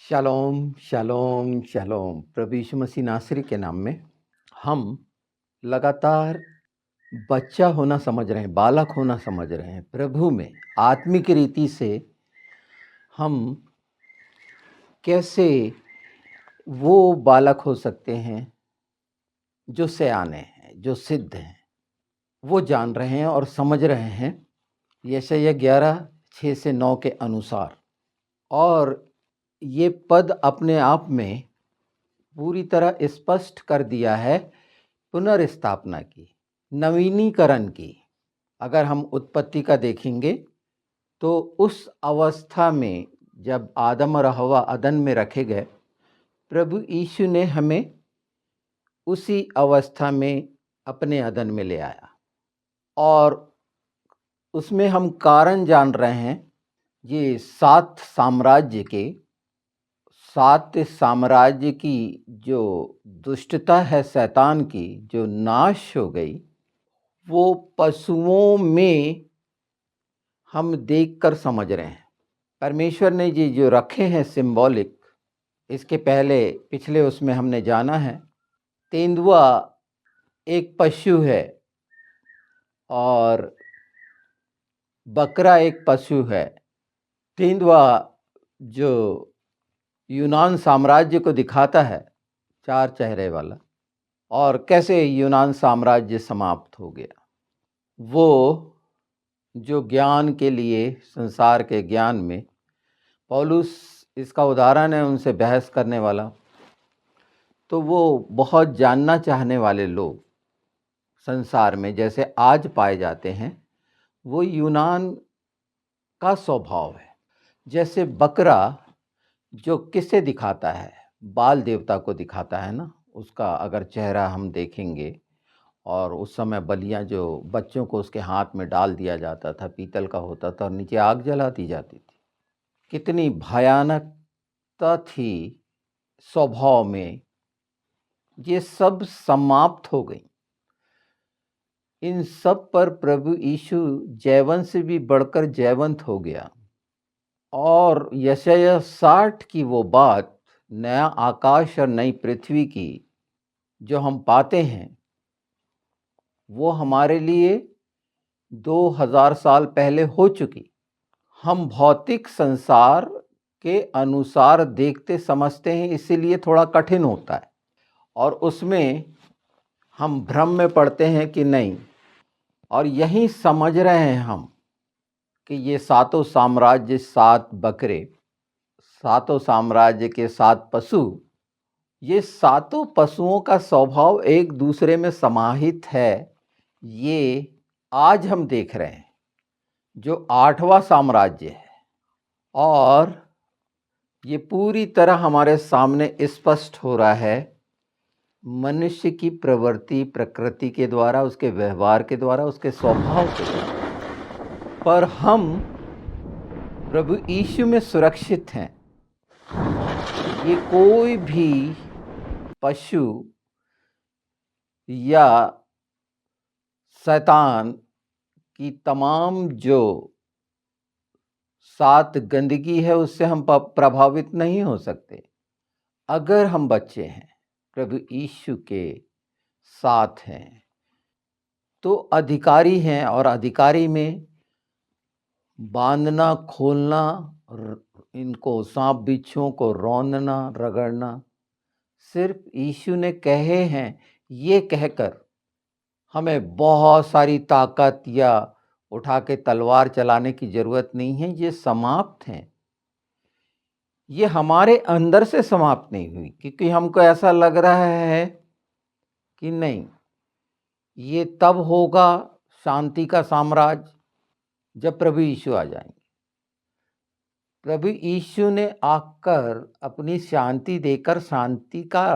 Shalom, shalom, shalom. प्रभु यीशु मसीह नासरी के नाम में हम लगातार बच्चा होना समझ रहे हैं, बालक होना समझ रहे हैं। प्रभु में आत्मिक रीति से हम कैसे वो बालक हो सकते हैं जो सयाने हैं, जो सिद्ध हैं, वो जान रहे हैं और समझ रहे हैं यशायाह 11:6-9 के अनुसार। और ये पद अपने आप में पूरी तरह स्पष्ट कर दिया है पुनर्स्थापना की, नवीनीकरण की। अगर हम उत्पत्ति का देखेंगे तो उस अवस्था में जब आदम और हवा अदन में रखे गए, प्रभु यीशु ने हमें उसी अवस्था में अपने अदन में ले आया। और उसमें हम कारण जान रहे हैं, ये 7 साम्राज्य की जो दुष्टता है शैतान की, जो नाश हो गई, वो पशुओं में हम देखकर समझ रहे हैं। परमेश्वर ने जी जो रखे हैं सिंबॉलिक, इसके पहले पिछले उसमें हमने जाना है तेंदुआ एक पशु है और बकरा एक पशु है। तेंदुआ जो यूनान साम्राज्य को दिखाता है, 4 चेहरे वाला, और कैसे यूनान साम्राज्य समाप्त हो गया। वो जो ज्ञान के लिए, संसार के ज्ञान में, पौलुस इसका उदाहरण है उनसे बहस करने वाला। तो वो बहुत जानना चाहने वाले लोग संसार में जैसे आज पाए जाते हैं, वो यूनान का स्वभाव है। जैसे बकरा जो किसे दिखाता है, बाल देवता को दिखाता है ना। उसका अगर चेहरा हम देखेंगे, और उस समय बलियां जो बच्चों को उसके हाथ में डाल दिया जाता था, पीतल का होता था और नीचे आग जला दी जाती थी। कितनी भयानकता थी स्वभाव में। ये सब समाप्त हो गई। इन सब पर प्रभु यीशु जैवन से भी बढ़कर जैवंत हो गया। और यशायाह 60 की वो बात, नया आकाश और नई पृथ्वी की जो हम पाते हैं, वो हमारे लिए 2000 साल पहले हो चुकी। हम भौतिक संसार के अनुसार देखते समझते हैं, इसीलिए थोड़ा कठिन होता है। और उसमें हम भ्रम में पड़ते हैं कि नहीं। और यही समझ रहे हैं हम कि ये 7 साम्राज्य, 7 बकरे, 7 साम्राज्य के 7 पशु, ये 7 पशुओं का स्वभाव एक दूसरे में समाहित है। ये आज हम देख रहे हैं जो 8वां साम्राज्य है। और ये पूरी तरह हमारे सामने स्पष्ट हो रहा है मनुष्य की प्रवृत्ति, प्रकृति के द्वारा, उसके व्यवहार के द्वारा, उसके स्वभाव के द्वारा। पर हम प्रभु यीशु में सुरक्षित हैं। ये कोई भी पशु या शैतान की तमाम जो 7 गंदगी है, उससे हम प्रभावित नहीं हो सकते। अगर हम बच्चे हैं, प्रभु यीशु के साथ हैं, तो अधिकारी हैं। और अधिकारी में बांधना, खोलना, इनको सांप बिच्छुओं को रौंदना, रगड़ना, सिर्फ यीशु ने कहे हैं। ये कहकर हमें बहुत सारी ताकत या उठा के तलवार चलाने की जरूरत नहीं है। ये समाप्त हैं। ये हमारे अंदर से समाप्त नहीं हुई, क्योंकि हमको ऐसा लग रहा है कि नहीं, ये तब होगा शांति का साम्राज्य जब प्रभु यीशु आ जाएंगे। प्रभु यीशु ने आकर अपनी शांति देकर शांति का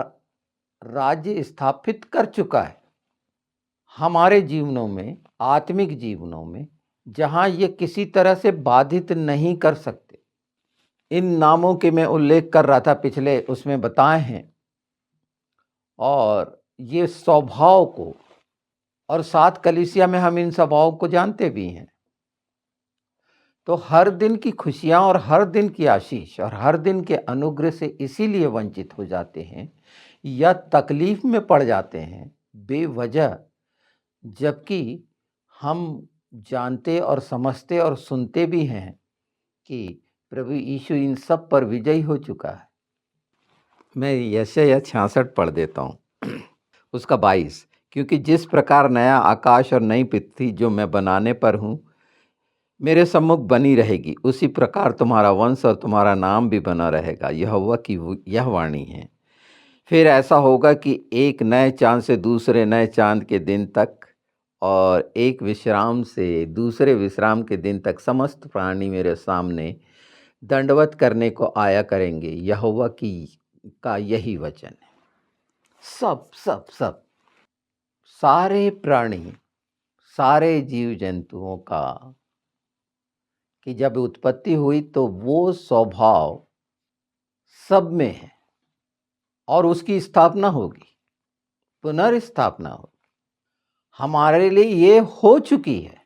राज्य स्थापित कर चुका है हमारे जीवनों में, आत्मिक जीवनों में, जहां ये किसी तरह से बाधित नहीं कर सकते। इन नामों के मैं उल्लेख कर रहा था, पिछले उसमें बताए हैं। और ये स्वभाव को, और 7 कलीसिया में हम इन स्वभाव को जानते भी हैं। तो हर दिन की खुशियाँ और हर दिन की आशीष और हर दिन के अनुग्रह से इसीलिए वंचित हो जाते हैं या तकलीफ में पड़ जाते हैं बेवजह, जबकि हम जानते और समझते और सुनते भी हैं कि प्रभु यीशु इन सब पर विजयी हो चुका है। मैं यशायाह 66 पढ़ देता हूँ उसका 22। क्योंकि जिस प्रकार नया आकाश और नई पृथ्वी जो मैं बनाने पर हूँ मेरे सम्मुख बनी रहेगी, उसी प्रकार तुम्हारा वंश और तुम्हारा नाम भी बना रहेगा। यहोवा की यह वाणी है। फिर ऐसा होगा कि एक नए चांद से दूसरे नए चांद के दिन तक और एक विश्राम से दूसरे विश्राम के दिन तक समस्त प्राणी मेरे सामने दंडवत करने को आया करेंगे। यहोवा की का यही वचन है। सब सब सब सारे प्राणी, सारे जीव जंतुओं का कि जब उत्पत्ति हुई तो वो स्वभाव सब में है और उसकी स्थापना होगी, पुनर्स्थापना होगी। हमारे लिए ये हो चुकी है।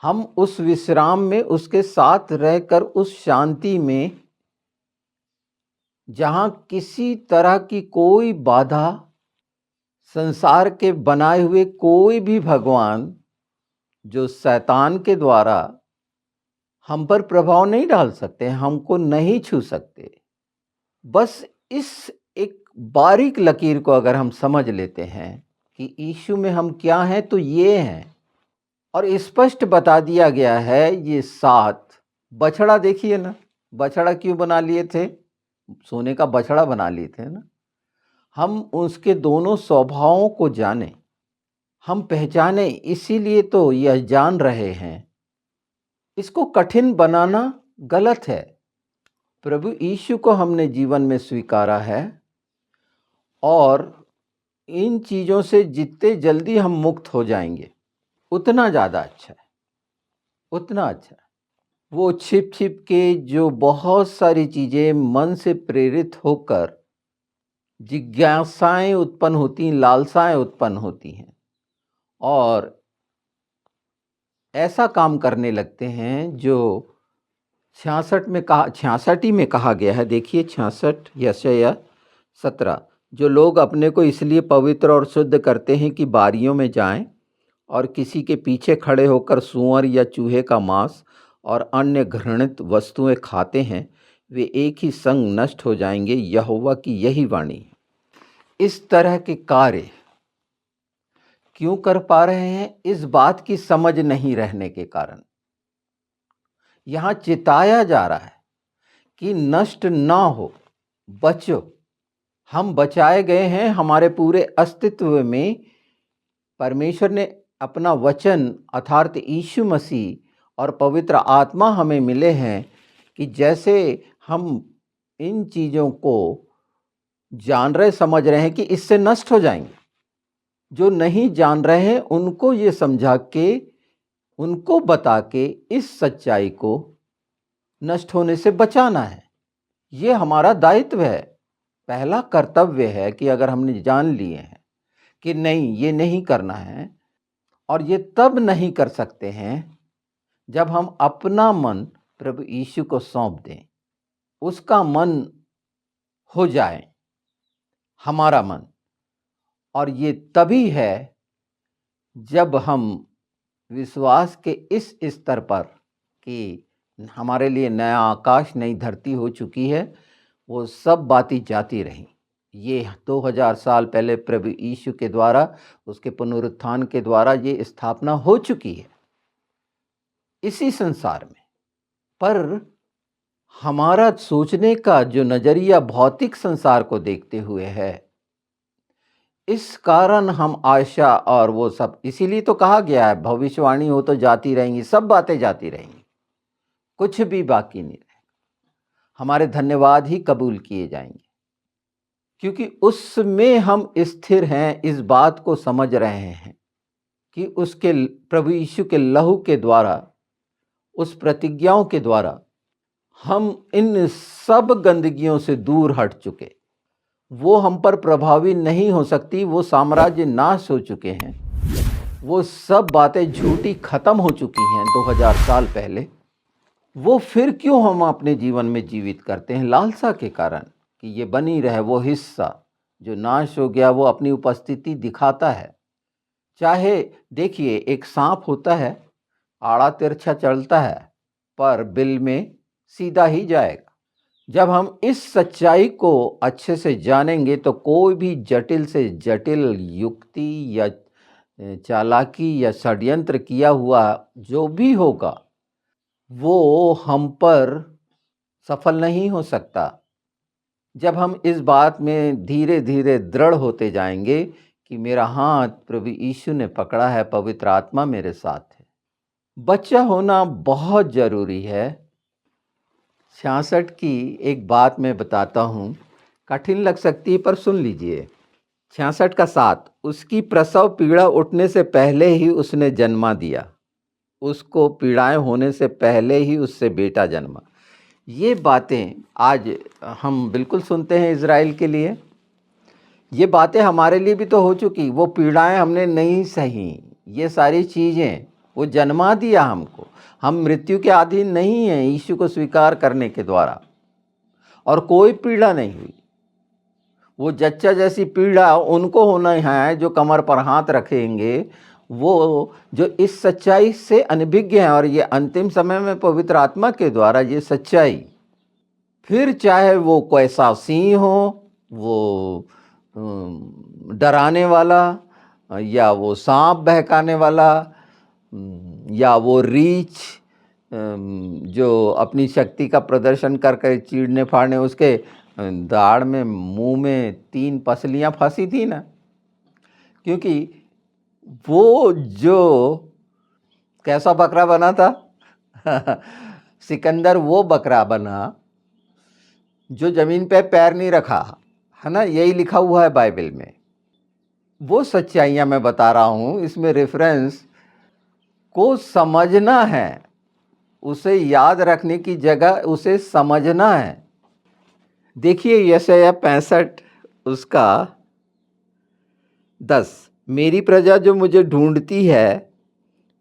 हम उस विश्राम में उसके साथ रहकर उस शांति में, जहां किसी तरह की कोई बाधा, संसार के बनाए हुए कोई भी भगवान जो शैतान के द्वारा हम पर प्रभाव नहीं डाल सकते, हमको नहीं छू सकते। बस इस एक बारीक लकीर को अगर हम समझ लेते हैं कि यीशु में हम क्या हैं, तो ये हैं। और स्पष्ट बता दिया गया है ये 7 बछड़ा। देखिए ना, बछड़ा क्यों बना लिए थे? सोने का बछड़ा बना लिए थे ना। हम उसके दोनों स्वभावों को जाने, हम पहचाने, इसीलिए तो यह जान रहे हैं। इसको कठिन बनाना गलत है। प्रभु यीशु को हमने जीवन में स्वीकारा है और इन चीज़ों से जितने जल्दी हम मुक्त हो जाएंगे उतना ज़्यादा अच्छा है, उतना अच्छा है। वो छिप छिप के जो बहुत सारी चीज़ें मन से प्रेरित होकर जिज्ञासाएं उत्पन्न होती, लालसाएं उत्पन्न होती हैं और ऐसा काम करने लगते हैं जो 66 में कहा गया है। देखिए 66 यशायाह 17। जो लोग अपने को इसलिए पवित्र और शुद्ध करते हैं कि बारियों में जाएं और किसी के पीछे खड़े होकर सूअर या चूहे का मांस और अन्य घृणित वस्तुएं खाते हैं, वे एक ही संग नष्ट हो जाएंगे। यहोवा की यही वाणी है। इस तरह के कार्य क्यों कर पा रहे हैं? इस बात की समझ नहीं रहने के कारण। यहाँ चिताया जा रहा है कि नष्ट ना हो, बचो। हम बचाए गए हैं। हमारे पूरे अस्तित्व में परमेश्वर ने अपना वचन अर्थात यीशु मसीह और पवित्र आत्मा हमें मिले हैं कि जैसे हम इन चीज़ों को जान रहे, समझ रहे हैं कि इससे नष्ट हो जाएंगे। जो नहीं जान रहे हैं उनको ये समझा के, उनको बता के इस सच्चाई को नष्ट होने से बचाना है। ये हमारा दायित्व है, पहला कर्तव्य है कि अगर हमने जान लिए हैं कि नहीं, ये नहीं करना है, और ये तब नहीं कर सकते हैं जब हम अपना मन प्रभु यीशु को सौंप दें, उसका मन हो जाए हमारा मन। और ये तभी है जब हम विश्वास के इस स्तर पर कि हमारे लिए नया आकाश, नई धरती हो चुकी है, वो सब बातें जाती रहीं। ये 2000 साल पहले प्रभु यीशु के द्वारा, उसके पुनरुत्थान के द्वारा ये स्थापना हो चुकी है इसी संसार में। पर हमारा सोचने का जो नज़रिया भौतिक संसार को देखते हुए है, इस कारण हम आशा और वो सब, इसीलिए तो कहा गया है भविष्यवाणी हो तो जाती रहेंगी, सब बातें जाती रहेंगी, कुछ भी बाकी नहीं रहेगा। हमारे धन्यवाद ही कबूल किए जाएंगे क्योंकि उसमें हम स्थिर हैं। इस बात को समझ रहे हैं कि उसके प्रभु यीशु के लहू के द्वारा, उस प्रतिज्ञाओं के द्वारा हम इन सब गंदगियों से दूर हट चुके। वो हम पर प्रभावी नहीं हो सकती। वो साम्राज्य नाश हो चुके हैं। वो सब बातें झूठी खत्म हो चुकी हैं 2000 साल पहले। वो फिर क्यों हम अपने जीवन में जीवित करते हैं? लालसा के कारण, कि ये बनी रहे वो हिस्सा जो नाश हो गया, वो अपनी उपस्थिति दिखाता है। चाहे देखिए, एक सांप होता है, आड़ा तिरछा चलता है, पर बिल में सीधा ही जाएगा। जब हम इस सच्चाई को अच्छे से जानेंगे तो कोई भी जटिल से जटिल युक्ति या चालाकी या षड्यंत्र किया हुआ जो भी होगा, वो हम पर सफल नहीं हो सकता। जब हम इस बात में धीरे धीरे दृढ़ होते जाएंगे कि मेरा हाथ प्रभु यीशु ने पकड़ा है, पवित्र आत्मा मेरे साथ है। बच्चा होना बहुत ज़रूरी है। 66 की एक बात मैं बताता हूँ, कठिन लग सकती है पर सुन लीजिए। 66 का 7, उसकी प्रसव पीड़ा उठने से पहले ही उसने जन्मा दिया, उसको पीड़ाएं होने से पहले ही उससे बेटा जन्मा। ये बातें आज हम बिल्कुल सुनते हैं इज़राइल के लिए। ये बातें हमारे लिए भी तो हो चुकी। वो पीड़ाएं हमने नहीं सही, ये सारी चीज़ें वो जन्मा दिया हमको। हम मृत्यु के अधीन नहीं हैं यीशु को स्वीकार करने के द्वारा, और कोई पीड़ा नहीं हुई। वो जच्चा जैसी पीड़ा उनको होना है जो कमर पर हाथ रखेंगे, वो जो इस सच्चाई से अनभिज्ञ हैं। और ये अंतिम समय में पवित्र आत्मा के द्वारा ये सच्चाई, फिर चाहे वो कैसा सिंह हो, वो डराने वाला, या वो सांप बहकाने वाला, या वो रीछ जो अपनी शक्ति का प्रदर्शन करके चीरने फाड़ने, उसके दाढ़ में मुंह में 3 पसलियां फंसी थी ना, क्योंकि वो जो कैसा बकरा बना था सिकंदर वो बकरा बना जो जमीन पे पैर नहीं रखा, है ना, यही लिखा हुआ है बाइबल में। वो सच्चाइयां मैं बता रहा हूं, इसमें रेफरेंस को समझना है, उसे याद रखने की जगह उसे समझना है। देखिए यशायाह 65 उसका 10, मेरी प्रजा जो मुझे ढूंढती है,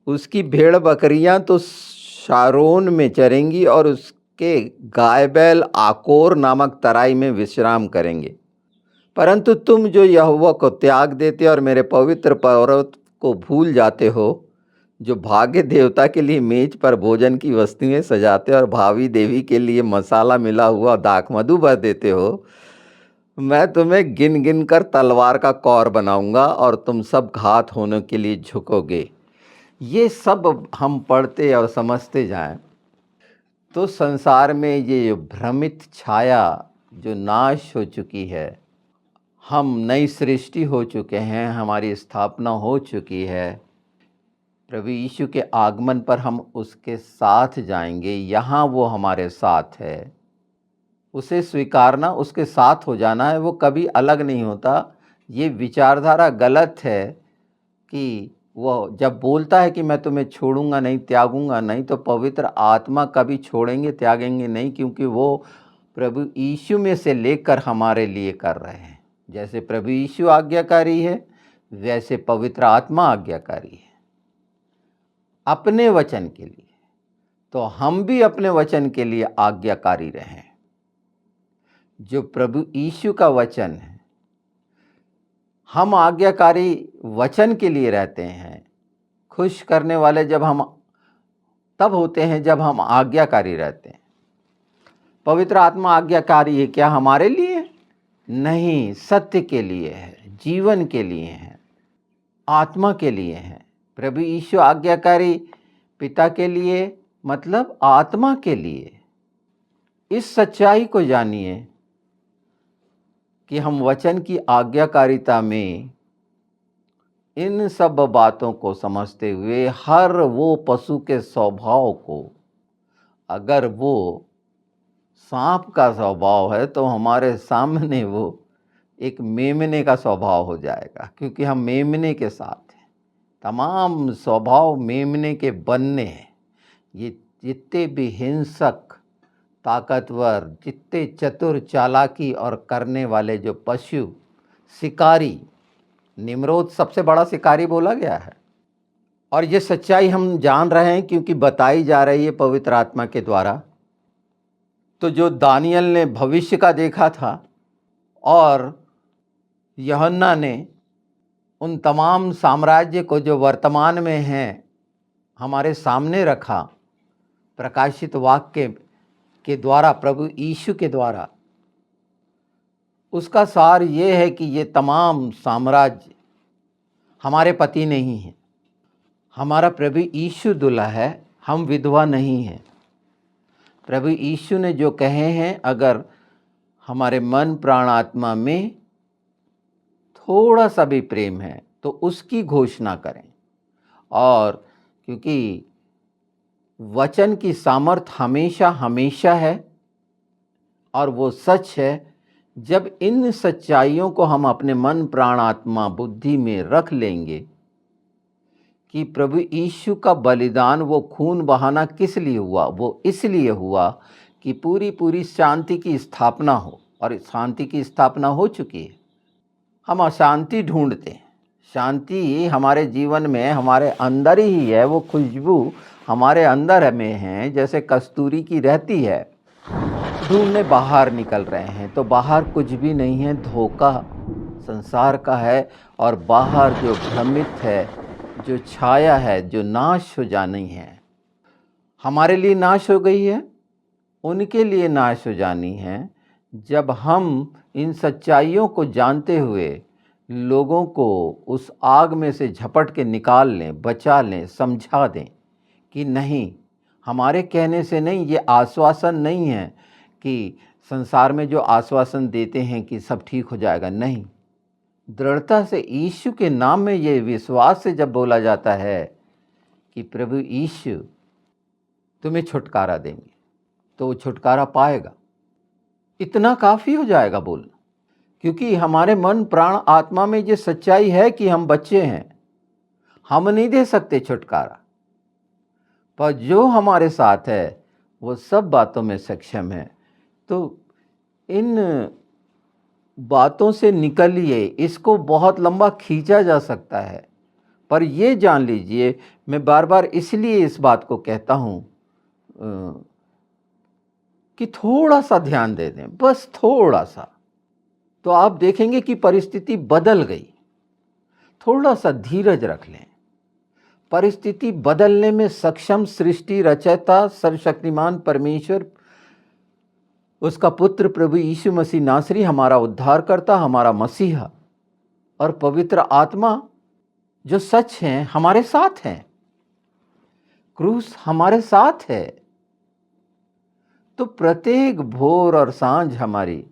उसकी भेड़ बकरियां तो शारोन में चरेंगी और उसके गाय बैल आकोर नामक तराई में विश्राम करेंगे। परंतु तुम जो यहोवा को त्याग देते और मेरे पवित्र पर्वत को भूल जाते हो, जो भाग्य देवता के लिए मेज पर भोजन की वस्तुएं सजाते और भावी देवी के लिए मसाला मिला हुआ दाख मधु भर देते हो, मैं तुम्हें गिन गिन कर तलवार का कौर बनाऊंगा और तुम सब घात होने के लिए झुकोगे। ये सब हम पढ़ते और समझते जाएं तो संसार में ये भ्रमित छाया जो नाश हो चुकी है, हम नई सृष्टि हो चुके हैं, हमारी स्थापना हो चुकी है। प्रभु यीशु के आगमन पर हम उसके साथ जाएंगे, यहाँ वो हमारे साथ है। उसे स्वीकारना, उसके साथ हो जाना है, वो कभी अलग नहीं होता। ये विचारधारा गलत है कि वो जब बोलता है कि मैं तुम्हें छोड़ूंगा नहीं, त्यागूंगा नहीं, तो पवित्र आत्मा कभी छोड़ेंगे त्यागेंगे नहीं, क्योंकि वो प्रभु यीशु में से लेकर हमारे लिए कर रहे हैं। जैसे प्रभु यीशु आज्ञाकारी है, वैसे पवित्र आत्मा आज्ञाकारी है अपने वचन के लिए। तो हम भी अपने वचन के लिए आज्ञाकारी रहें। जो प्रभु यीशु का वचन है, हम आज्ञाकारी वचन के लिए रहते हैं। खुश करने वाले जब हम तब होते हैं जब हम आज्ञाकारी रहते हैं। पवित्र आत्मा आज्ञाकारी है क्या हमारे लिए? नहीं, सत्य के लिए है, जीवन के लिए है, आत्मा के लिए है। प्रभु यीशु आज्ञाकारी पिता के लिए, मतलब आत्मा के लिए। इस सच्चाई को जानिए कि हम वचन की आज्ञाकारिता में इन सब बातों को समझते हुए हर वो पशु के स्वभाव को, अगर वो सांप का स्वभाव है तो हमारे सामने वो एक मेमने का स्वभाव हो जाएगा, क्योंकि हम मेमने के साथ हैं। तमाम स्वभाव मेमने के बनने हैं। ये जितने भी हिंसक, ताकतवर, जितने चतुर, चालाकी और करने वाले जो पशु, शिकारी, निम्रोद सबसे बड़ा शिकारी बोला गया है, और ये सच्चाई हम जान रहे हैं क्योंकि बताई जा रही है पवित्र आत्मा के द्वारा। तो जो दानियल ने भविष्य का देखा था और यूहन्ना ने उन तमाम साम्राज्य को जो वर्तमान में हैं हमारे सामने रखा प्रकाशित वाक्य के द्वारा, प्रभु यीशु के द्वारा, उसका सार ये है कि ये तमाम साम्राज्य हमारे पति नहीं हैं। हमारा प्रभु यीशु दूल्हा है, हम विधवा नहीं हैं। प्रभु यीशु ने जो कहे हैं, अगर हमारे मन प्राण आत्मा में थोड़ा सा भी प्रेम है तो उसकी घोषणा करें। और क्योंकि वचन की सामर्थ हमेशा हमेशा है और वो सच है। जब इन सच्चाइयों को हम अपने मन प्राण आत्मा बुद्धि में रख लेंगे कि प्रभु यीशु का बलिदान, वो खून बहाना किस लिए हुआ, वो इसलिए हुआ कि पूरी पूरी शांति की स्थापना हो, और शांति की स्थापना हो चुकी है। हम अशांति ढूंढते हैं, शांति हमारे जीवन में हमारे अंदर ही है। वो खुशबू हमारे अंदर में है, जैसे कस्तूरी की रहती है। ढूंढने बाहर निकल रहे हैं तो बाहर कुछ भी नहीं है, धोखा संसार का है। और बाहर जो भ्रमित है, जो छाया है, जो नाश हो जानी है, हमारे लिए नाश हो गई है, उनके लिए नाश हो जानी है। जब हम इन सच्चाइयों को जानते हुए लोगों को उस आग में से झपट के निकाल लें, बचा लें, समझा दें कि नहीं, हमारे कहने से नहीं, ये आश्वासन नहीं है कि संसार में जो आश्वासन देते हैं कि सब ठीक हो जाएगा, नहीं। दृढ़ता से यीशु के नाम में, ये विश्वास से जब बोला जाता है कि प्रभु यीशु तुम्हें छुटकारा देंगे, तो वो छुटकारा पाएगा, इतना काफ़ी हो जाएगा बोलना। क्योंकि हमारे मन प्राण आत्मा में ये सच्चाई है कि हम बच्चे हैं, हम नहीं दे सकते छुटकारा, पर जो हमारे साथ है वो सब बातों में सक्षम है। तो इन बातों से निकलिए। इसको बहुत लंबा खींचा जा सकता है, पर ये जान लीजिए, मैं बार बार इसलिए इस बात को कहता हूँ कि थोड़ा सा ध्यान दे दें, बस थोड़ा सा, तो आप देखेंगे कि परिस्थिति बदल गई। थोड़ा सा धीरज रख लें। परिस्थिति बदलने में सक्षम सृष्टि रचयिता सर्वशक्तिमान परमेश्वर, उसका पुत्र प्रभु यीशु मसीह नासरी, हमारा उद्धारकर्ता, हमारा मसीहा और पवित्र आत्मा जो सच हैं, हमारे साथ हैं। क्रूस हमारे साथ है। तो प्रत्येक भोर और सांझ हमारी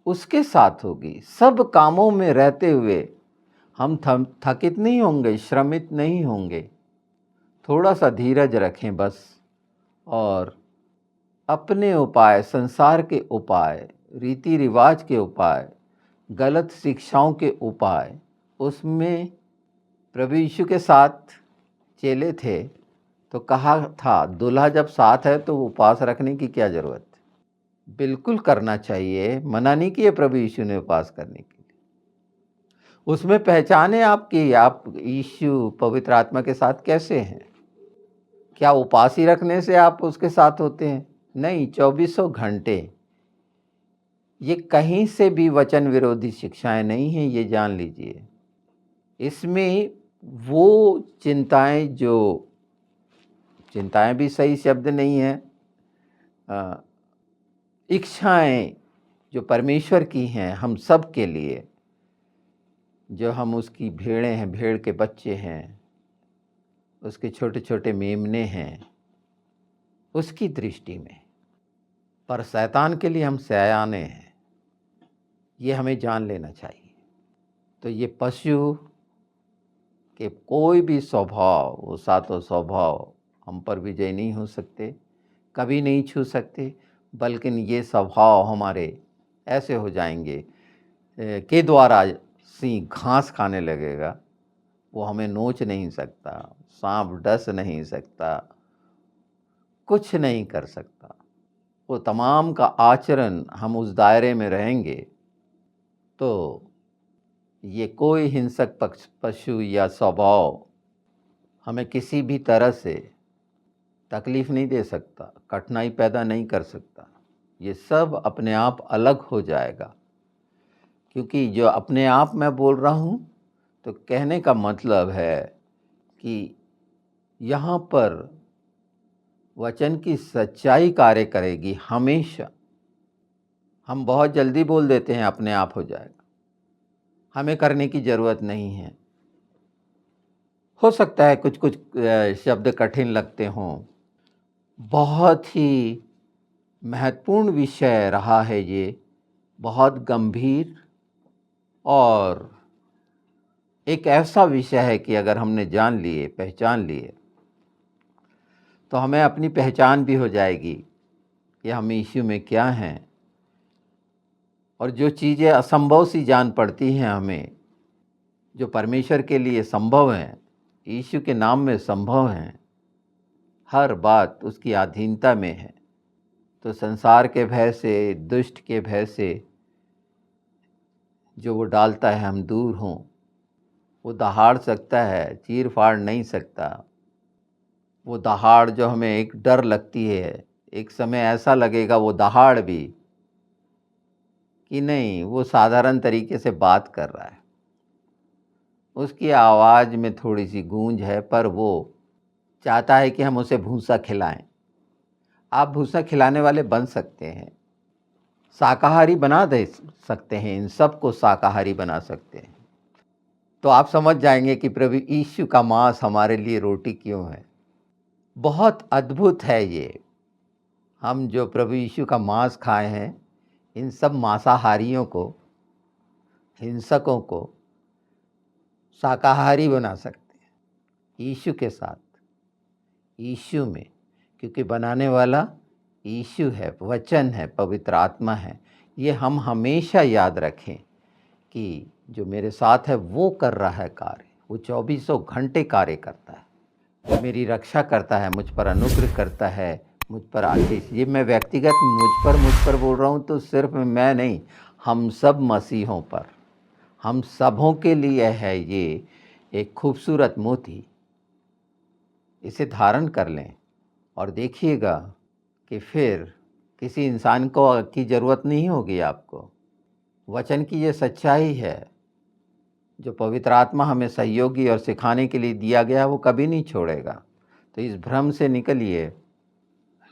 उसके साथ होगी। सब कामों में रहते हुए हम थकित नहीं होंगे, श्रमित नहीं होंगे। थोड़ा सा धीरज रखें बस, और अपने उपाय, संसार के उपाय, रीति रिवाज के उपाय, गलत शिक्षाओं के उपाय, उसमें प्रभु यीशु के साथ चेले थे तो कहा था, दूल्हा जब साथ है तो उपवास रखने की क्या ज़रूरत है। बिल्कुल करना चाहिए, मना नहीं किए प्रभु यीशु ने उपवास करने के लिए। उसमें पहचाने आप कि आप यीशु पवित्र आत्मा के साथ कैसे हैं। क्या उपवास ही रखने से आप उसके साथ होते हैं? नहीं, 2400 घंटे। ये कहीं से भी वचन विरोधी शिक्षाएं नहीं हैं, ये जान लीजिए। इसमें वो चिंताएं, जो चिंताएं भी सही शब्द नहीं है, इच्छाएं जो परमेश्वर की हैं हम सब के लिए, जो हम उसकी भेड़ें हैं, भेड़ के बच्चे हैं, उसके छोटे छोटे मेमने हैं, उसकी दृष्टि में। पर शैतान के लिए हम सयाने हैं, ये हमें जान लेना चाहिए। तो ये पशु के कोई भी स्वभाव, वो सातों स्वभाव हम पर विजय नहीं हो सकते, कभी नहीं छू सकते। बल्कि ये स्वभाव हमारे ऐसे हो जाएंगे के द्वारा सिंह घास खाने लगेगा, वो हमें नोच नहीं सकता, सांप डस नहीं सकता, कुछ नहीं कर सकता। वो तमाम का आचरण हम उस दायरे में रहेंगे तो ये कोई हिंसक पशु या स्वभाव हमें किसी भी तरह से तकलीफ़ नहीं दे सकता, कठिनाई पैदा नहीं कर सकता। ये सब अपने आप अलग हो जाएगा। क्योंकि जो अपने आप मैं बोल रहा हूँ, तो कहने का मतलब है कि यहाँ पर वचन की सच्चाई कार्य करेगी हमेशा। हम बहुत जल्दी बोल देते हैं अपने आप हो जाएगा, हमें करने की ज़रूरत नहीं है। हो सकता है कुछ कुछ शब्द कठिन लगते हों। बहुत ही महत्वपूर्ण विषय रहा है ये, बहुत गंभीर, और एक ऐसा विषय है कि अगर हमने जान लिए, पहचान लिए, तो हमें अपनी पहचान भी हो जाएगी कि हम यीशु में क्या हैं। और जो चीज़ें असंभव सी जान पड़ती हैं हमें, जो परमेश्वर के लिए संभव हैं, यीशु के नाम में संभव हैं, हर बात उसकी अधीनता में है। तो संसार के भय से, दुष्ट के भय से जो वो डालता है हम दूर हों, वो दहाड़ सकता है, चीर फाड़ नहीं सकता। वो दहाड़ जो हमें एक डर लगती है, एक समय ऐसा लगेगा वो दहाड़ भी कि नहीं, वो साधारण तरीके से बात कर रहा है, उसकी आवाज़ में थोड़ी सी गूंज है, पर वो चाहता है कि हम उसे भूसा खिलाएं। आप भूसा खिलाने वाले बन सकते हैं, शाकाहारी बना दे सकते हैं, इन सब को शाकाहारी बना सकते हैं। तो आप समझ जाएंगे कि प्रभु यीशु का मांस हमारे लिए रोटी क्यों है। बहुत अद्भुत है ये। हम जो प्रभु यीशु का मांस खाए हैं, इन सब मांसाहारियों को, हिंसकों को शाकाहारी बना सकते हैं यीशु के साथ, यीशु में। क्योंकि बनाने वाला यीशु है, वचन है, पवित्र आत्मा है। ये हम हमेशा याद रखें कि जो मेरे साथ है वो कर रहा है कार्य, वो 2400 घंटे कार्य करता है, वो मेरी रक्षा करता है, मुझ पर अनुग्रह करता है, मुझ पर आशीष। ये मैं व्यक्तिगत मुझ पर बोल रहा हूँ, तो सिर्फ मैं नहीं, हम सब मसीहों पर, हम सबों के लिए है ये एक खूबसूरत मोती। इसे धारण कर लें और देखिएगा कि फिर किसी इंसान को की ज़रूरत नहीं होगी आपको। वचन की ये सच्चाई है, जो पवित्र आत्मा हमें सहयोगी और सिखाने के लिए दिया गया, वो कभी नहीं छोड़ेगा। तो इस भ्रम से निकलिए।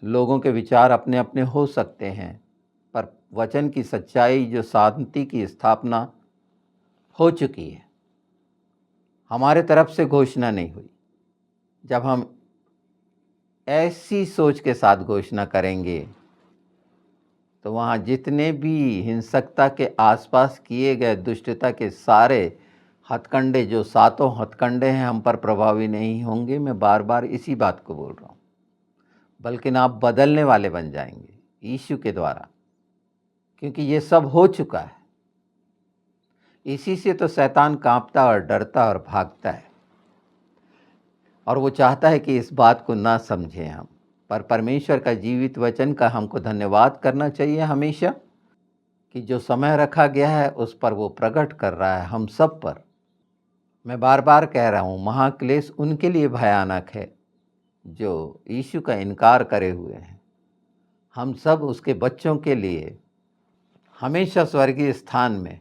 लोगों के विचार अपने अपने हो सकते हैं, पर वचन की सच्चाई जो शांति की स्थापना हो चुकी है, हमारे तरफ से घोषणा नहीं हुई। जब हम ऐसी सोच के साथ घोषणा करेंगे, तो वहाँ जितने भी हिंसकता के आसपास किए गए दुष्टता के सारे हथकंडे, जो 7 हथकंडे हैं, हम पर प्रभावी नहीं होंगे। मैं बार बार इसी बात को बोल रहा हूँ। बल्कि आप बदलने वाले बन जाएंगे यीशु के द्वारा, क्योंकि ये सब हो चुका है। इसी से तो शैतान कांपता और डरता और भागता है, और वो चाहता है कि इस बात को ना समझें हम। पर परमेश्वर का जीवित वचन का हमको धन्यवाद करना चाहिए हमेशा, कि जो समय रखा गया है उस पर वो प्रकट कर रहा है हम सब पर। मैं बार बार कह रहा हूँ, महाक्लेश उनके लिए भयानक है जो यीशु का इनकार करे हुए हैं। हम सब उसके बच्चों के लिए हमेशा स्वर्गीय स्थान में,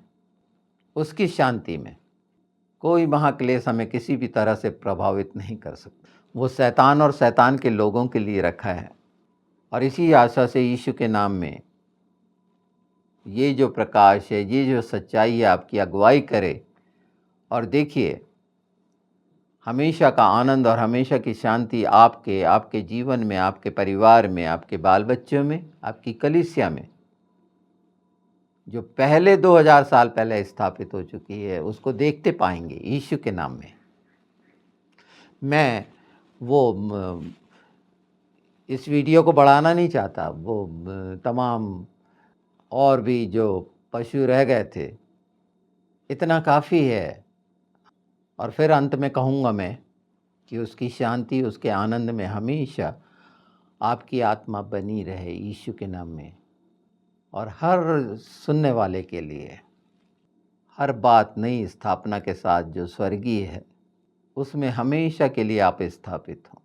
उसकी शांति में, कोई महाक्लेश हमें किसी भी तरह से प्रभावित नहीं कर सकता। वो शैतान और शैतान के लोगों के लिए रखा है। और इसी आशा से यीशु के नाम में ये जो प्रकाश है, ये जो सच्चाई है, आपकी अगुवाई करे। और देखिए, हमेशा का आनंद और हमेशा की शांति आपके जीवन में, आपके परिवार में, आपके बाल बच्चों में, आपकी कलीसिया में, जो पहले 2000 साल पहले स्थापित हो चुकी है, उसको देखते पाएंगे यीशु के नाम में। मैं इस वीडियो को बढ़ाना नहीं चाहता। तमाम और भी जो पशु रह गए थे, इतना काफ़ी है। और फिर अंत में कहूँगा मैं कि उसकी शांति, उसके आनंद में हमेशा आपकी आत्मा बनी रहे यीशु के नाम में। और हर सुनने वाले के लिए हर बात नई स्थापना के साथ जो स्वर्गीय है, उसमें हमेशा के लिए आप स्थापित हों।